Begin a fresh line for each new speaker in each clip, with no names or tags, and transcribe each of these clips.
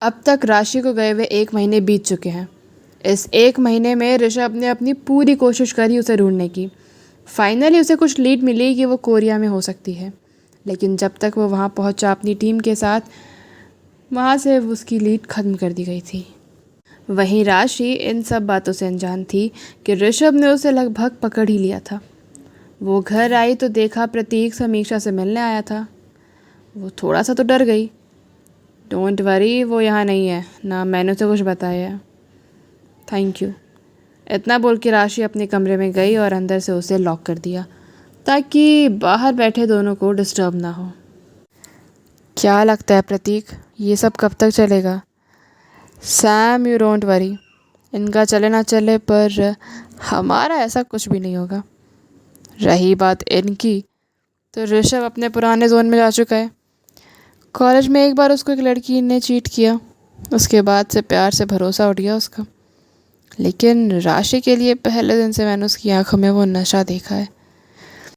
अब तक राशि को गए हुए 1 महीने बीत चुके हैं। इस 1 महीने में ऋषभ ने अपनी पूरी कोशिश करी उसे ढूंढने की। फाइनली उसे कुछ लीड मिली कि वो कोरिया में हो सकती है, लेकिन जब तक वो वहाँ पहुँचा अपनी टीम के साथ, वहाँ से उसकी लीड ख़त्म कर दी गई थी। वहीं राशि इन सब बातों से अनजान थी कि ऋषभ ने उसे लगभग पकड़ ही लिया था। वो घर आई तो देखा प्रतीक समीक्षा से मिलने आया था। वो थोड़ा सा तो डर गई। डोंट वरी, वो यहाँ नहीं है, ना मैंने उसे कुछ बताया है। Thank you. इतना बोल के राशि अपने कमरे में गई और अंदर से उसे लॉक कर दिया ताकि बाहर बैठे दोनों को डिस्टर्ब ना हो। क्या लगता है प्रतीक, ये सब कब तक चलेगा? सैम, यू डोंट वरी, इनका चले ना चले पर हमारा ऐसा कुछ भी नहीं होगा। रही बात इनकी, तो ऋषभ अपने पुराने जोन में जा चुका है। कॉलेज में एक बार उसको एक लड़की ने चीट किया, उसके बाद से प्यार से भरोसा उठ गया उसका। लेकिन राशि के लिए पहले दिन से मैंने उसकी आंखों में वो नशा देखा है।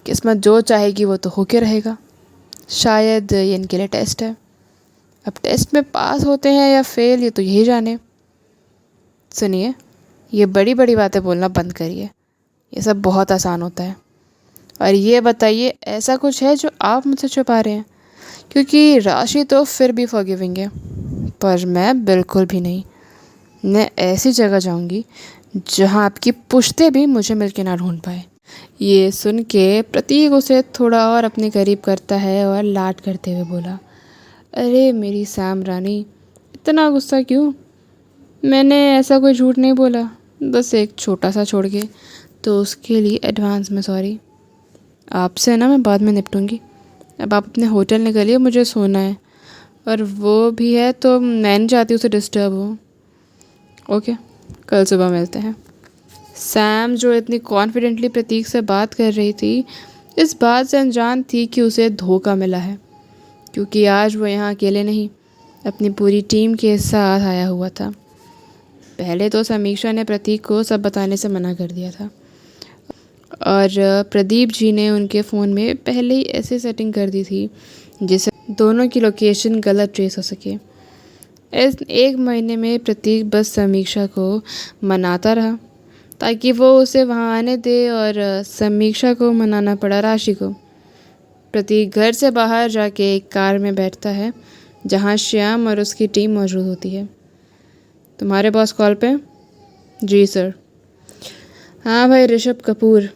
किस्मत जो चाहेगी वो तो होके रहेगा। शायद ये इनके लिए टेस्ट है। अब टेस्ट में पास होते हैं या फेल, ये तो यही जाने। सुनिए, ये बड़ी बड़ी बातें बोलना बंद करिए, ये सब बहुत आसान होता है। और ये बताइए, ऐसा कुछ है जो आप मुझसे छुपा रहे हैं? क्योंकि राशि तो फिर भी फॉरगिविंग है, पर मैं बिल्कुल भी नहीं। मैं ऐसी जगह जाऊंगी जहां आपकी पुश्ते भी मुझे मिलके ना ढूंढ पाए। ये सुन के प्रतीक उसे थोड़ा और अपने करीब करता है और लाड करते हुए बोला, अरे मेरी सैम रानी, इतना गुस्सा क्यों? मैंने ऐसा कोई झूठ नहीं बोला, बस एक छोटा सा छोड़ के, तो उसके लिए एडवांस में सॉरी। आपसे ना मैं बाद में निपटूंगी। अब आप अपने होटल निकलिए, मुझे सोना है। और वो भी है तो मैं नहीं चाहती उसे डिस्टर्ब हो। ओके, कल सुबह मिलते हैं। सैम, जो इतनी कॉन्फिडेंटली प्रतीक से बात कर रही थी, इस बात से अनजान थी कि उसे धोखा मिला है, क्योंकि आज वो यहाँ अकेले नहीं, अपनी पूरी टीम के साथ आया हुआ था। पहले तो समीक्षा ने प्रतीक को सब बताने से मना कर दिया था, और प्रदीप जी ने उनके फ़ोन में पहले ही ऐसी सेटिंग कर दी थी जिससे दोनों की लोकेशन गलत ट्रेस हो सके। इस 1 महीने में प्रतीक बस समीक्षा को मनाता रहा ताकि वो उसे वहाँ आने दे, और समीक्षा को मनाना पड़ा राशि को। प्रतीक घर से बाहर जाके एक कार में बैठता है जहाँ श्याम और उसकी टीम मौजूद होती है। तुम्हारे बॉस कॉल पे? जी सर। हाँ भाई, ऋषभ कपूर,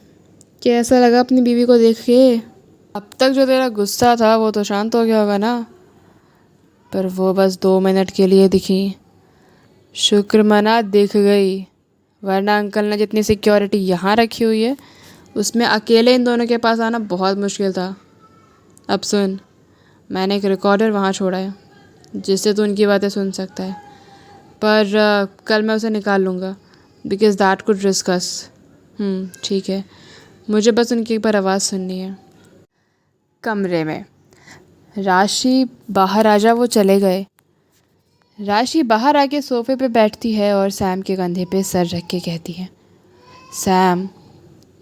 कैसा लगा अपनी बीवी को देख के? अब तक जो तेरा गुस्सा था वो तो शांत हो गया होगा ना? पर वो बस 2 मिनट के लिए दिखी। शुक्र मना दिख गई, वरना अंकल ने जितनी सिक्योरिटी यहाँ रखी हुई है उसमें अकेले इन दोनों के पास आना बहुत मुश्किल था। अब सुन, मैंने एक रिकॉर्डर वहाँ छोड़ा है जिससे तू उनकी बातें सुन सकता है, पर कल मैं उसे निकाल लूँगा बिकॉज दैट कुड रिस्क अस। ठीक है, मुझे बस उनकी एक बार आवाज़ सुननी है। कमरे में राशि, बाहर आजा, वो चले गए। राशि बाहर आके सोफे पे बैठती है और सैम के कंधे पे सर रख के कहती है, सैम,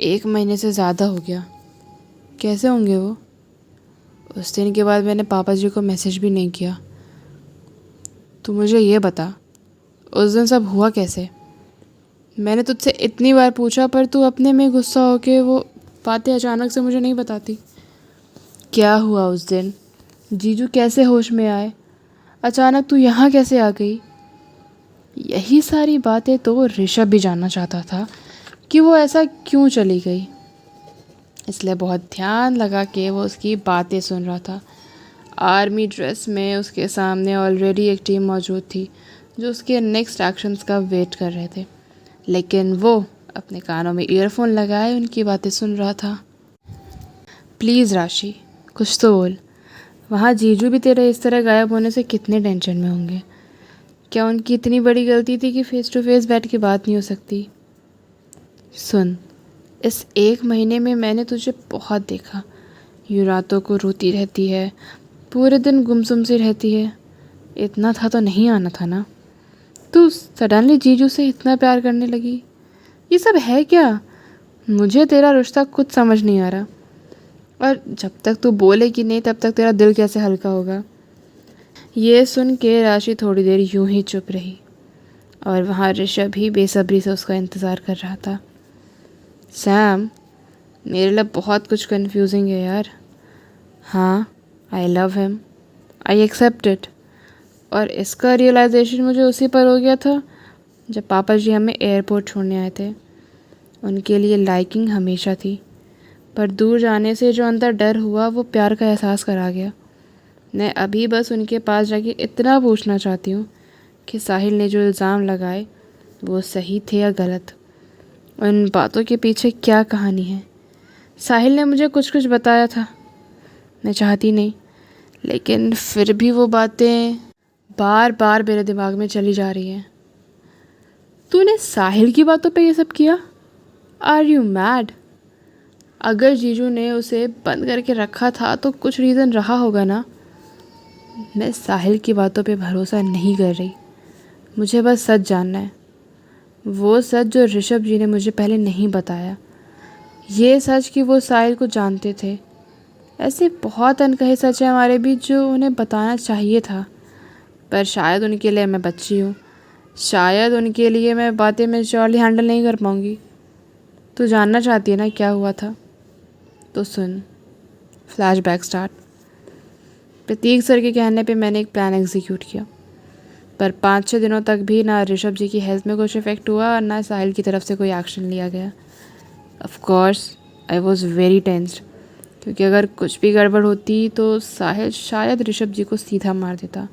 1 महीने से ज़्यादा हो गया, कैसे होंगे वो? उस दिन के बाद मैंने पापा जी को मैसेज भी नहीं किया। तू मुझे ये बता, उस दिन सब हुआ कैसे? मैंने तुझसे इतनी बार पूछा पर तू अपने में गुस्सा होके वो बातें अचानक से मुझे नहीं बताती। क्या हुआ उस दिन? जीजू कैसे होश में आए? अचानक तू यहाँ कैसे आ गई? यही सारी बातें तो ऋषभ भी जानना चाहता था कि वो ऐसा क्यों चली गई, इसलिए बहुत ध्यान लगा के वो उसकी बातें सुन रहा था। आर्मी ड्रेस में उसके सामने ऑलरेडी एक टीम मौजूद थी जो उसके नेक्स्ट एक्शंस का वेट कर रहे थे, लेकिन वो अपने कानों में ईयरफोन लगाए उनकी बातें सुन रहा था। प्लीज़ राशि, कुछ तो बोल। वहाँ जीजू भी तेरे इस तरह गायब होने से कितने टेंशन में होंगे। क्या उनकी इतनी बड़ी गलती थी कि फ़ेस टू फेस बैठ के बात नहीं हो सकती? सुन, इस 1 महीने में मैंने तुझे बहुत देखा। यूँ रातों को रोती रहती है, पूरे दिन गुमसुम सी रहती है। इतना था तो नहीं आना था ना? तू सडनली जीजू से इतना प्यार करने लगी, ये सब है क्या? मुझे तेरा रिश्ता कुछ समझ नहीं आ रहा, और जब तक तू बोलेगी नहीं तब तक तेरा दिल कैसे हल्का होगा? ये सुन के राशि थोड़ी देर यूं ही चुप रही और वहाँ ऋषभ भी बेसब्री से उसका इंतज़ार कर रहा था। सैम, मेरे लिए बहुत कुछ कंफ्यूजिंग है यार। हाँ, I love him, I accept it. और इसका रियलाइजेशन मुझे उसी पर हो गया था जब पापा जी हमें एयरपोर्ट छोड़ने आए थे। उनके लिए लाइकिंग हमेशा थी, पर दूर जाने से जो अंदर डर हुआ वो प्यार का एहसास करा गया। मैं अभी बस उनके पास जाके इतना पूछना चाहती हूँ कि साहिल ने जो इल्ज़ाम लगाए वो सही थे या गलत। उन बातों के पीछे क्या कहानी है। साहिल ने मुझे कुछ कुछ बताया था, मैं चाहती नहीं, लेकिन फिर भी वो बातें बार बार मेरे दिमाग में चली जा रही हैं। तूने साहिल की बातों पे ये सब किया? Are you mad? अगर जीजू ने उसे बंद करके रखा था तो कुछ रीज़न रहा होगा ना। मैं साहिल की बातों पे भरोसा नहीं कर रही, मुझे बस सच जानना है। वो सच जो ऋषभ जी ने मुझे पहले नहीं बताया। ये सच कि वो साहिल को जानते थे। ऐसे बहुत अनकहे सच है हमारे बीच जो उन्हें बताना चाहिए था, पर शायद उनके लिए मैं बच्ची हूँ, शायद उनके लिए मैं बातें मैच्योरली हैंडल नहीं कर पाऊँगी। तो जानना चाहती है ना क्या हुआ था? तो सुन। Flashback start. प्रतीक सर के कहने पे मैंने एक प्लान एग्जीक्यूट किया, पर 5-6 दिनों तक भी ना ऋषभ जी की हेल्थ में कुछ इफ़ेक्ट हुआ और ना साहिल की तरफ से कोई एक्शन लिया गया। Of course I was very tensed, क्योंकि अगर कुछ भी गड़बड़ होती तो साहिल शायद ऋषभ जी को सीधा मार देता।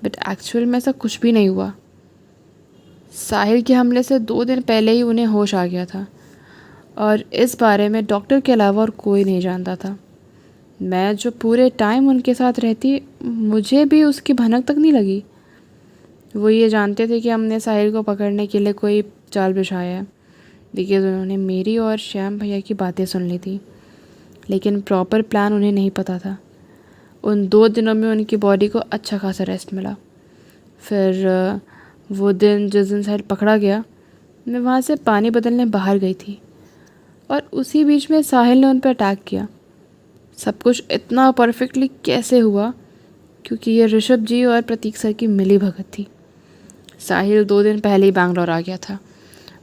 बट एक्चुअल में ऐसा कुछ भी नहीं हुआ। साहिल के हमले से 2 दिन पहले ही उन्हें होश आ गया था और इस बारे में डॉक्टर के अलावा और कोई नहीं जानता था। मैं जो पूरे टाइम उनके साथ रहती, मुझे भी उसकी भनक तक नहीं लगी। वो ये जानते थे कि हमने साहिल को पकड़ने के लिए कोई जाल बिछाया है, बिकॉज़ उन्होंने मेरी और श्याम भैया की बातें सुन ली थी, लेकिन प्रॉपर प्लान उन्हें नहीं पता था। उन 2 दिनों में उनकी बॉडी को अच्छा खासा रेस्ट मिला। फिर वो दिन जिस दिन साहिल पकड़ा गया, मैं वहाँ से पानी बदलने बाहर गई थी और उसी बीच में साहिल ने उन पर अटैक किया। सब कुछ इतना परफेक्टली कैसे हुआ? क्योंकि ये ऋषभ जी और प्रतीक सर की मिली भगत थी। साहिल 2 दिन पहले ही बैंगलोर आ गया था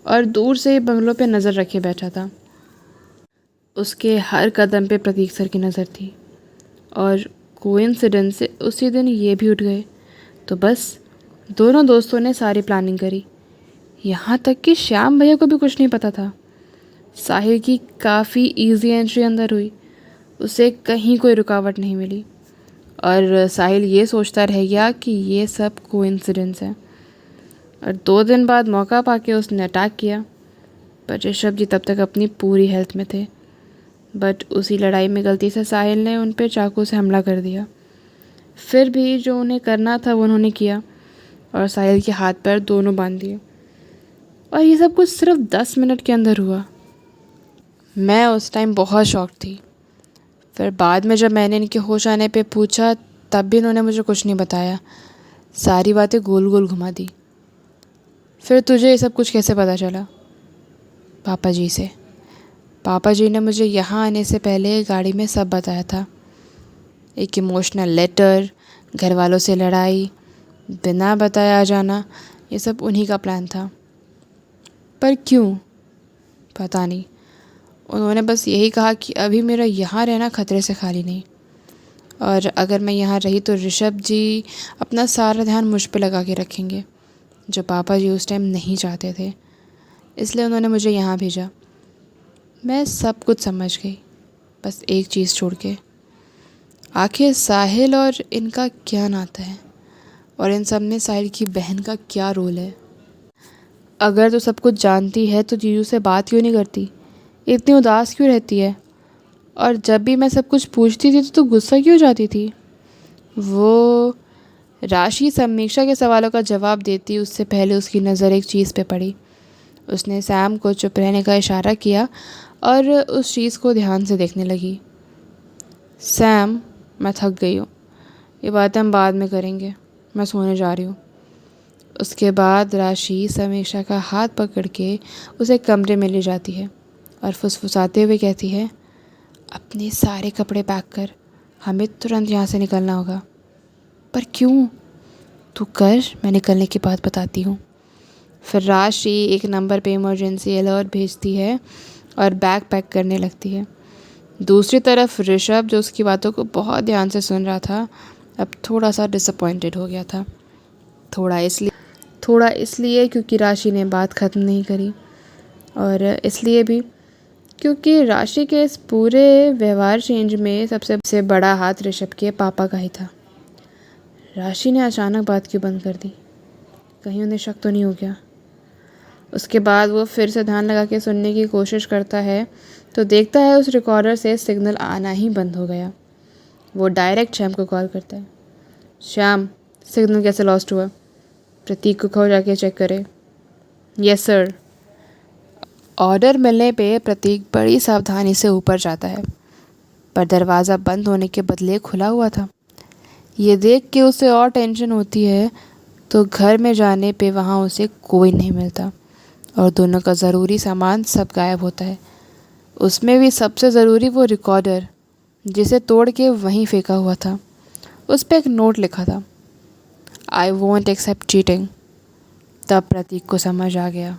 और दूर से बंगलों पे नज़र रखे बैठा था। उसके हर कदम पे प्रतीक सर की नज़र थी और कोइंसिडेंस से उसी दिन ये भी उठ गए। तो बस दोनों दोस्तों ने सारी प्लानिंग करी, यहाँ तक कि श्याम भैया को भी कुछ नहीं पता था। साहिल की काफ़ी इजी एंट्री अंदर हुई, उसे कहीं कोई रुकावट नहीं मिली और साहिल ये सोचता रह गया कि ये सब कोइंसिडेंस है। और 2 दिन बाद मौका पाके उसने अटैक किया, पर ऋषभ जी तब तक अपनी पूरी हेल्थ में थे। बट उसी लड़ाई में गलती से साहिल ने उन पर चाकू से हमला कर दिया। फिर भी जो उन्हें करना था वो उन्होंने किया और साहिल के हाथ पैर दोनों बांध दिए। और ये सब कुछ सिर्फ 10 मिनट के अंदर हुआ। मैं उस टाइम बहुत शॉक थी। फिर बाद में जब मैंने इनके होश आने पे पूछा, तब भी इन्होंने मुझे कुछ नहीं बताया, सारी बातें गोल गोल घुमा दी। फिर तुझे ये सब कुछ कैसे पता चला? पापा जी से। पापा जी ने मुझे यहाँ आने से पहले गाड़ी में सब बताया था। एक इमोशनल लेटर, घर वालों से लड़ाई, बिना बताया जाना, ये सब उन्हीं का प्लान था। पर क्यों? पता नहीं। उन्होंने बस यही कहा कि अभी मेरा यहाँ रहना खतरे से खाली नहीं, और अगर मैं यहाँ रही तो ऋषभ जी अपना सारा ध्यान मुझ पे लगा के रखेंगे, जो पापा जी उस टाइम नहीं चाहते थे। इसलिए उन्होंने मुझे यहाँ भेजा। मैं सब कुछ समझ गई, बस एक चीज़ छोड़ के। आखिर साहिल और इनका क्या नाता है, और इन सब में साहिल की बहन का क्या रोल है? अगर तो सब कुछ जानती है तो जीजू से बात क्यों नहीं करती? इतनी उदास क्यों रहती है? और जब भी मैं सब कुछ पूछती थी तो गुस्सा क्यों जाती थी? वो राशि समीक्षा के सवालों का जवाब देती उससे पहले उसकी नज़र एक चीज़ पे पड़ी। उसने सैम को चुप रहने का इशारा किया और उस चीज़ को ध्यान से देखने लगी। सैम, मैं थक गई हूँ, ये बातें हम बाद में करेंगे, मैं सोने जा रही हूँ। उसके बाद राशि समीक्षा का हाथ पकड़ के उसे कमरे में ले जाती है और फुसफुसाते हुए कहती है, अपने सारे कपड़े पैक कर, हमें तुरंत यहाँ से निकलना होगा। पर क्यों? तू कर, मैं निकलने के बाद बताती हूँ। फिर राशि एक नंबर पे इमरजेंसी अलर्ट भेजती है और बैग पैक करने लगती है। दूसरी तरफ ऋषभ, जो उसकी बातों को बहुत ध्यान से सुन रहा था, अब थोड़ा सा डिसअपॉइंटेड हो गया था। थोड़ा इसलिए क्योंकि राशि ने बात ख़त्म नहीं करी, और इसलिए भी क्योंकि राशि के इस पूरे व्यवहार चेंज में सबसे बड़ा हाथ ऋषभ के पापा का ही था। राशि ने अचानक बात क्यों बंद कर दी? कहीं उन्हें शक तो नहीं हो गया? उसके बाद वो फिर से ध्यान लगा के सुनने की कोशिश करता है तो देखता है उस रिकॉर्डर से सिग्नल आना ही बंद हो गया। वो डायरेक्ट श्याम को कॉल करता है। श्याम, सिग्नल कैसे लॉस्ट हुआ? प्रतीक को कहो जाके चेक करे। Yes sir. ऑर्डर मिलने पे प्रतीक बड़ी सावधानी से ऊपर जाता है, पर दरवाज़ा बंद होने के बदले खुला हुआ था। ये देख के उसे और टेंशन होती है, तो घर में जाने पे वहाँ उसे कोई नहीं मिलता और दोनों का ज़रूरी सामान सब गायब होता है। उसमें भी सबसे ज़रूरी वो रिकॉर्डर, जिसे तोड़ के वहीं फेंका हुआ था। उस पर एक नोट लिखा था, आई वॉन्ट एक्सेप्ट चीटिंग। तब प्रतीक को समझ आ गया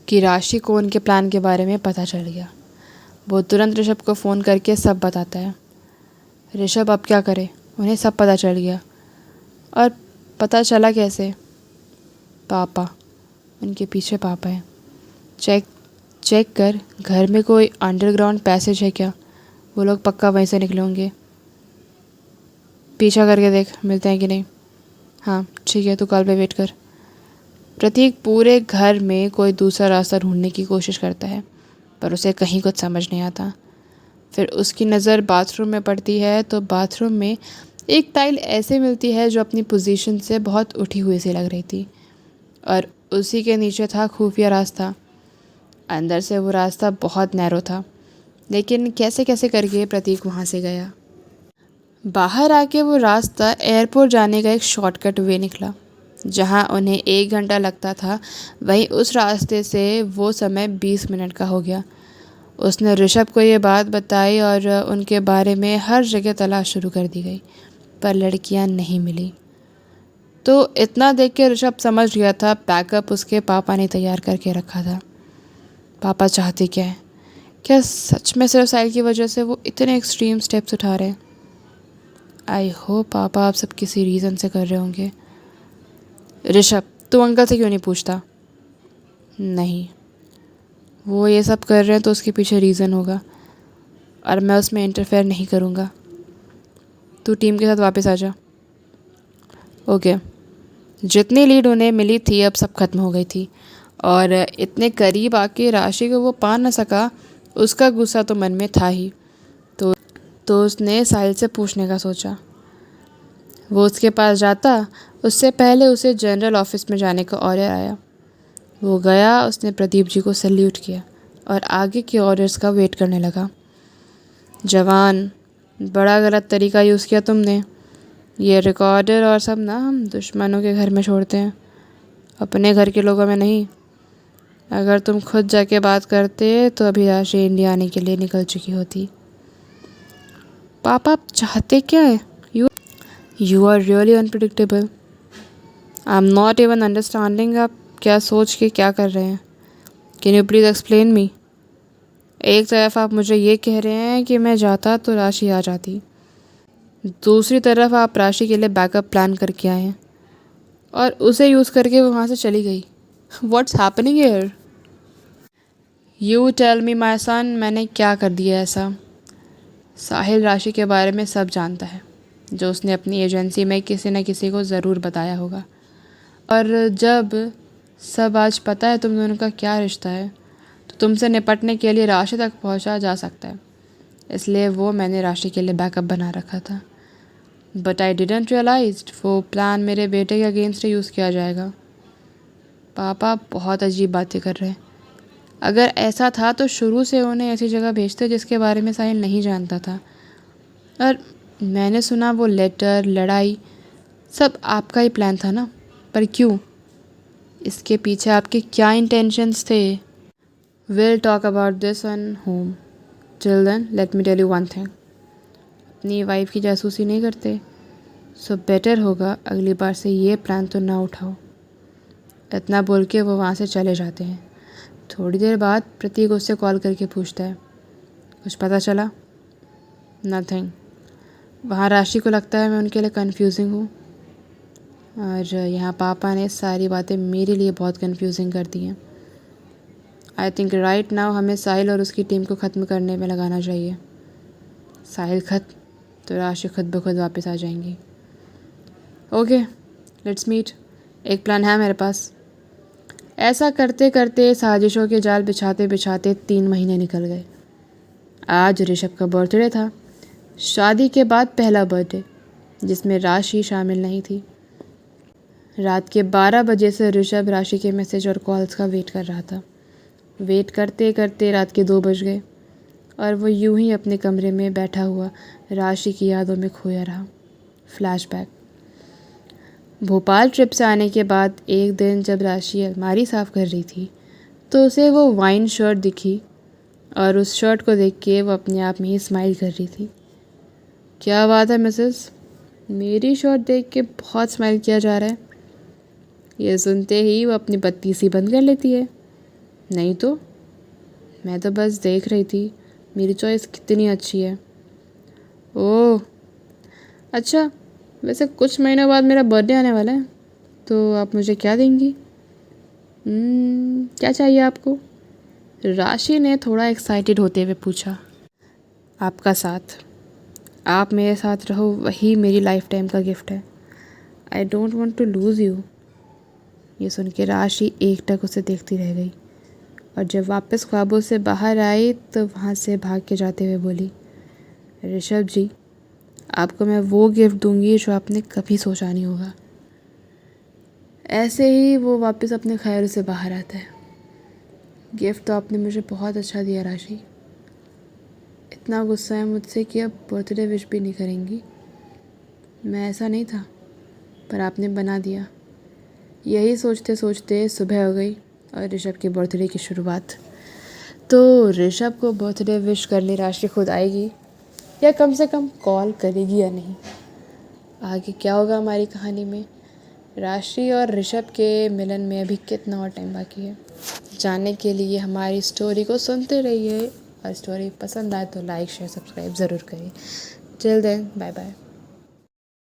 कि राशि को उनके प्लान के बारे में पता चल गया। वो तुरंत ऋषभ को फ़ोन करके सब बताता है। ऋषभ अब क्या करे? उन्हें सब पता चल गया। और पता चला कैसे? पापा, उनके पीछे पापा है। चेक कर, घर में कोई अंडरग्राउंड पैसेज है क्या? वो लोग पक्का वहीं से निकले होंगे। पीछा करके देख, मिलते हैं कि नहीं। हाँ ठीक है, तू कॉल पे वेट कर। प्रतीक पूरे घर में कोई दूसरा रास्ता ढूंढने की कोशिश करता है, पर उसे कहीं कुछ समझ नहीं आता। फिर उसकी नज़र बाथरूम में पड़ती है तो बाथरूम में एक टाइल ऐसे मिलती है जो अपनी पोजीशन से बहुत उठी हुई सी लग रही थी, और उसी के नीचे था खुफिया रास्ता। अंदर से वो रास्ता बहुत नैरो था, लेकिन कैसे कैसे करके प्रतीक वहाँ से गया। बाहर आके वो रास्ता एयरपोर्ट जाने का एक शॉर्टकट वे निकला। जहाँ उन्हें 1 घंटा लगता था, वहीं उस रास्ते से वो समय 20 मिनट का हो गया। उसने ऋषभ को ये बात बताई और उनके बारे में हर जगह तलाश शुरू कर दी गई, पर लड़कियां नहीं मिली। तो इतना देख के ऋषभ समझ गया था बैकअप उसके पापा ने तैयार करके रखा था। पापा चाहते क्या है? क्या सच में सिर्फ साहिल की वजह से वो इतने एक्सट्रीम स्टेप्स उठा रहे हैं? आई होप पापा आप सब किसी रीज़न से कर रहे होंगे। ऋषभ, तू अंकल से क्यों नहीं पूछता? नहीं, वो ये सब कर रहे हैं तो उसके पीछे रीज़न होगा, और मैं उसमें इंटरफेयर नहीं करूँगा। तू टीम के साथ वापस आ जा। ओके। जितनी लीड उन्हें मिली थी अब सब खत्म हो गई थी, और इतने करीब आके राशि को वो पा न सका, उसका गुस्सा तो मन में था ही। तो उसने साहिल से पूछने का सोचा। वो उसके पास जाता उससे पहले उसे जनरल ऑफिस में जाने का ऑर्डर आया। वो गया, उसने प्रदीप जी को सल्यूट किया और आगे के ऑर्डर्स का वेट करने लगा। जवान, बड़ा गलत तरीका यूज़ किया तुमने। ये रिकॉर्डर और सब ना हम दुश्मनों के घर में छोड़ते हैं, अपने घर के लोगों में नहीं। अगर तुम खुद जाके बात करते तो अभी राशि इंडिया आने के लिए निकल चुकी होती। पापा, आप चाहते क्या है? You are really unpredictable. I am not even understanding आप क्या सोच के क्या कर रहे हैं। Can you please explain me? एक तरफ आप मुझे ये कह रहे हैं कि मैं जाता तो राशि आ जाती, दूसरी तरफ आप राशि के लिए बैकअप प्लान करके आए हैं और उसे यूज़ करके वो वहाँ से चली गई। What's happening here? You tell me my son, मैंने क्या कर दिया ऐसा? साहिल राशि के बारे में सब जानता है, जो उसने अपनी एजेंसी में किसी न किसी को ज़रूर बताया होगा। और जब सब आज पता है तुम दोनों का क्या रिश्ता है, तो तुमसे निपटने के लिए राशि तक पहुंचा जा सकता है। इसलिए वो मैंने राशि के लिए बैकअप बना रखा था। बट आई डिडंट रियलाइज वो प्लान मेरे बेटे के अगेंस्ट यूज़ किया जाएगा। पापा बहुत अजीब बातें कर रहे हैं। अगर ऐसा था तो शुरू से उन्हें ऐसी जगह भेजते जिसके बारे में साहिल नहीं जानता था। और मैंने सुना वो लेटर, लड़ाई सब आपका ही प्लान था ना? पर क्यों? इसके पीछे आपके क्या इंटेंशंस थे? Will talk about this on home. Till then let me tell you one thing, अपनी वाइफ की जासूसी नहीं करते, सो बेटर होगा अगली बार से ये प्लान तो ना उठाओ। इतना बोल के वो वहाँ से चले जाते हैं। थोड़ी देर बाद प्रतीक उससे कॉल करके पूछता है, कुछ पता चला? नथिंग। वहाँ राशि को लगता है मैं उनके लिए कन्फ्यूजिंग हूँ, और यहाँ पापा ने सारी बातें मेरे लिए बहुत कन्फ्यूजिंग कर दी हैं। आई थिंक राइट नाउ हमें साहिल और उसकी टीम को ख़त्म करने में लगाना चाहिए। साहिल खत्म तो राशि खुद ब खुद वापस आ जाएंगी। Okay, let's meet. एक प्लान है मेरे पास। ऐसा करते करते साजिशों के जाल बिछाते बिछाते 3 महीने निकल गए। आज ऋषभ का बर्थडे था, शादी के बाद पहला बर्थडे, जिसमें राशि शामिल नहीं थी। रात के 12 बजे से ऋषभ राशि के मैसेज और कॉल्स का वेट कर रहा था। वेट करते करते रात के 2 बज गए और वो यूं ही अपने कमरे में बैठा हुआ राशि की यादों में खोया रहा। फ्लैशबैक। भोपाल ट्रिप से आने के बाद एक दिन जब राशि अलमारी साफ़ कर रही थी तो उसे वो वाइन शर्ट दिखी, और उस शर्ट को देख के वो अपने आप में ही स्माइल कर रही थी। क्या बात है मिसेस, मेरी शर्ट देख के बहुत स्माइल किया जा रहा है। ये सुनते ही वो अपनी बत्ती सी बंद कर लेती है। नहीं तो मैं तो बस देख रही थी मेरी चॉइस कितनी अच्छी है। ओह अच्छा, वैसे कुछ महीनों बाद मेरा बर्थडे आने वाला है, तो आप मुझे क्या देंगी? क्या चाहिए आपको? राशि ने थोड़ा एक्साइटेड होते हुए पूछा। आपका साथ। आप मेरे साथ रहो, वही मेरी लाइफ टाइम का गिफ्ट है। I don't want to lose you. ये सुन के राशि एकटक उसे देखती रह गई, और जब वापस ख्वाबों से बाहर आई तो वहाँ से भाग के जाते हुए बोली, ऋषभ जी, आपको मैं वो गिफ्ट दूंगी जो आपने कभी सोचा नहीं होगा। ऐसे ही वो वापस अपने ख्यालों से बाहर आता है। गिफ्ट तो आपने मुझे बहुत अच्छा दिया राशि। इतना गुस्सा है मुझसे कि अब बर्थडे विश भी नहीं करेंगी। मैं ऐसा नहीं था, पर आपने बना दिया। यही सोचते सोचते सुबह हो गई और ऋषभ के बर्थडे की शुरुआत। तो ऋषभ को बर्थडे विश करने राशि खुद आएगी, या कम से कम कॉल करेगी या नहीं? आगे क्या होगा हमारी कहानी में? राशि और ऋषभ के मिलन में अभी कितना और टाइम बाकी है, जानने के लिए हमारी स्टोरी को सुनते रहिए। और स्टोरी पसंद आए तो लाइक शेयर सब्सक्राइब ज़रूर करिए। Till then, bye bye.